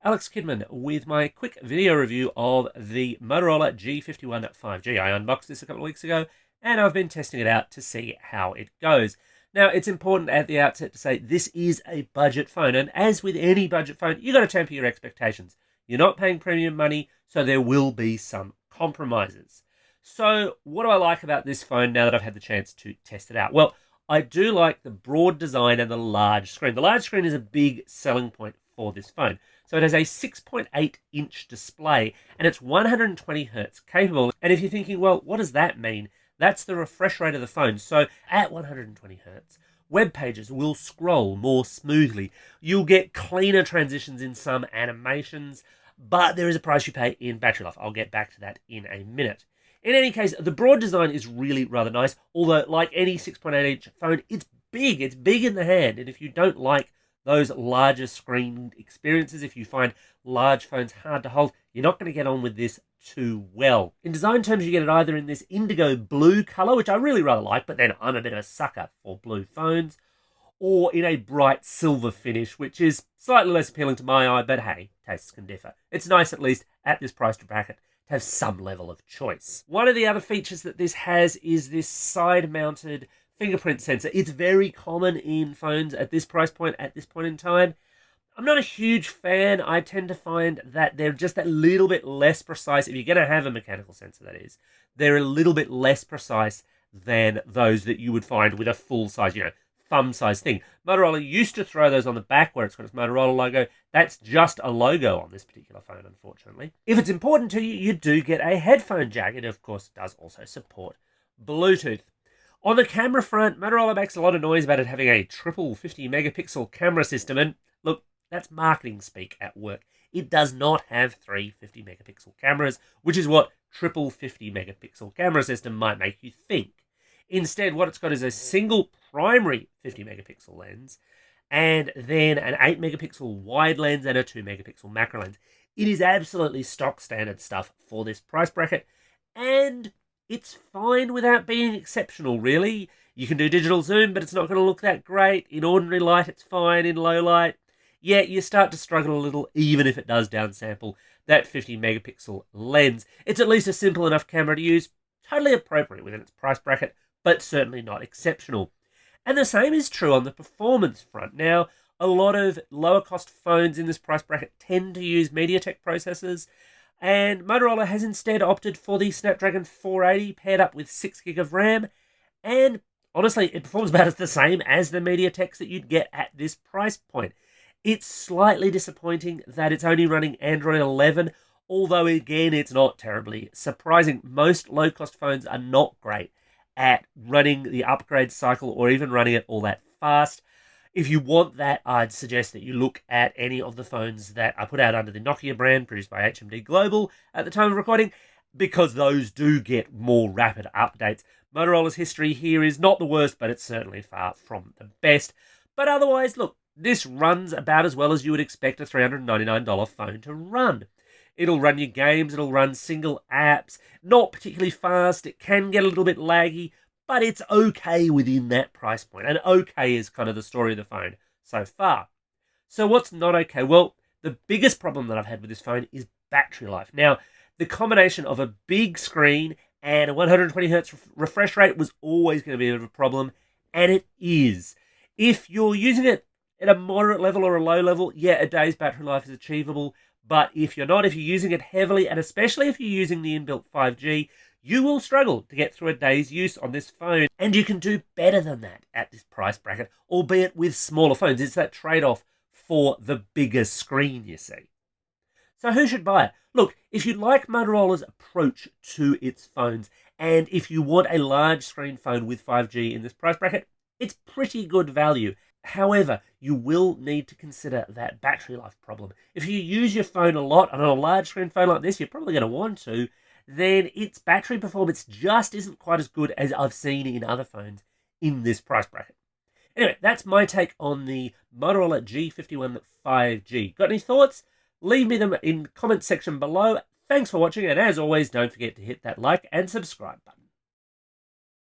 Alex Kidman with my quick video review of the Motorola G51 5G. I unboxed this a couple of weeks ago and I've been testing it out to see how it goes. Now, it's important at the outset to say this is a budget phone, and as with any budget phone, you've got to temper your expectations. You're not paying premium money, so there will be some compromises. So what do I like about this phone now that I've had the chance to test it out? Well, I do like the broad design and the large screen. The large screen is a big selling point for this phone. So it has a 6.8-inch display and it's 120 Hz capable. And if you're thinking, well, what does that mean? That's the refresh rate of the phone. So at 120 Hz, web pages will scroll more smoothly. You'll get cleaner transitions in some animations, but there is a price you pay in battery life. I'll get back to that in a minute. In any case, the broad design is really rather nice, although like any 6.8-inch phone, it's big. It's big in the hand, and if you don't like those larger screen experiences, if you find large phones hard to hold, you're not going to get on with this too well. In design terms, you get it either in this indigo blue colour, which I really rather like, but then I'm a bit of a sucker for blue phones, or in a bright silver finish, which is slightly less appealing to my eye, but hey, tastes can differ. It's nice, at least at this price bracket, to have some level of choice. One of the other features that this has is this side-mounted fingerprint sensor. It's very common in phones at this price point, at this point in time. I'm not a huge fan. I tend to find that they're just that little bit less precise. If you're going to have a mechanical sensor, that is, they're a little bit less precise than those that you would find with a full-size, thumb-size thing. Motorola used to throw those on the back where it's got its Motorola logo. That's just a logo on this particular phone, unfortunately. If it's important to you, you do get a headphone jack. It, of course, does also support Bluetooth. On the camera front, Motorola makes a lot of noise about it having a triple 50-megapixel camera system, and look, that's marketing speak at work. It does not have three 50-megapixel cameras, which is what triple 50-megapixel camera system might make you think. Instead, what it's got is a single primary 50-megapixel lens, and then an 8-megapixel wide lens and a 2-megapixel macro lens. It is absolutely stock standard stuff for this price bracket, and it's fine without being exceptional, really. You can do digital zoom, but it's not going to look that great. In ordinary light, it's fine. In low light, yeah, you start to struggle a little, even if it does downsample that 50-megapixel lens. It's at least a simple enough camera to use, totally appropriate within its price bracket, but certainly not exceptional. And the same is true on the performance front. Now, a lot of lower-cost phones in this price bracket tend to use MediaTek processors, and Motorola has instead opted for the Snapdragon 480 paired up with 6 gig of RAM, and honestly, it performs about the same as the MediaTeks that you'd get at this price point. It's slightly disappointing that it's only running Android 11, although again, it's not terribly surprising. Most low-cost phones are not great at running the upgrade cycle or even running it all that fast. If you want that, I'd suggest that you look at any of the phones that are put out under the Nokia brand, produced by HMD Global at the time of recording, because those do get more rapid updates. Motorola's history here is not the worst, but it's certainly far from the best. But otherwise, look, this runs about as well as you would expect a $399 phone to run. It'll run your games, it'll run single apps, not particularly fast, it can get a little bit laggy, but it's okay within that price point. And okay is kind of the story of the phone so far. So what's not okay? Well, the biggest problem that I've had with this phone is battery life. Now, the combination of a big screen and a 120 Hz refresh rate was always going to be a bit of a problem, and it is. If you're using it at a moderate level or a low level, yeah, a day's battery life is achievable. But if you're not, if you're using it heavily, and especially if you're using the inbuilt 5G, you will struggle to get through a day's use on this phone. And you can do better than that at this price bracket, albeit with smaller phones. It's that trade-off for the bigger screen, you see. So who should buy it? Look, if you like Motorola's approach to its phones, and if you want a large screen phone with 5G in this price bracket, it's pretty good value. However, you will need to consider that battery life problem. If you use your phone a lot, and on a large screen phone like this, you're probably going to want to, then its battery performance just isn't quite as good as I've seen in other phones in this price bracket. Anyway, that's my take on the Motorola G51 5G. Got any thoughts? Leave me them in the comments section below. Thanks for watching, and as always, don't forget to hit that like and subscribe button.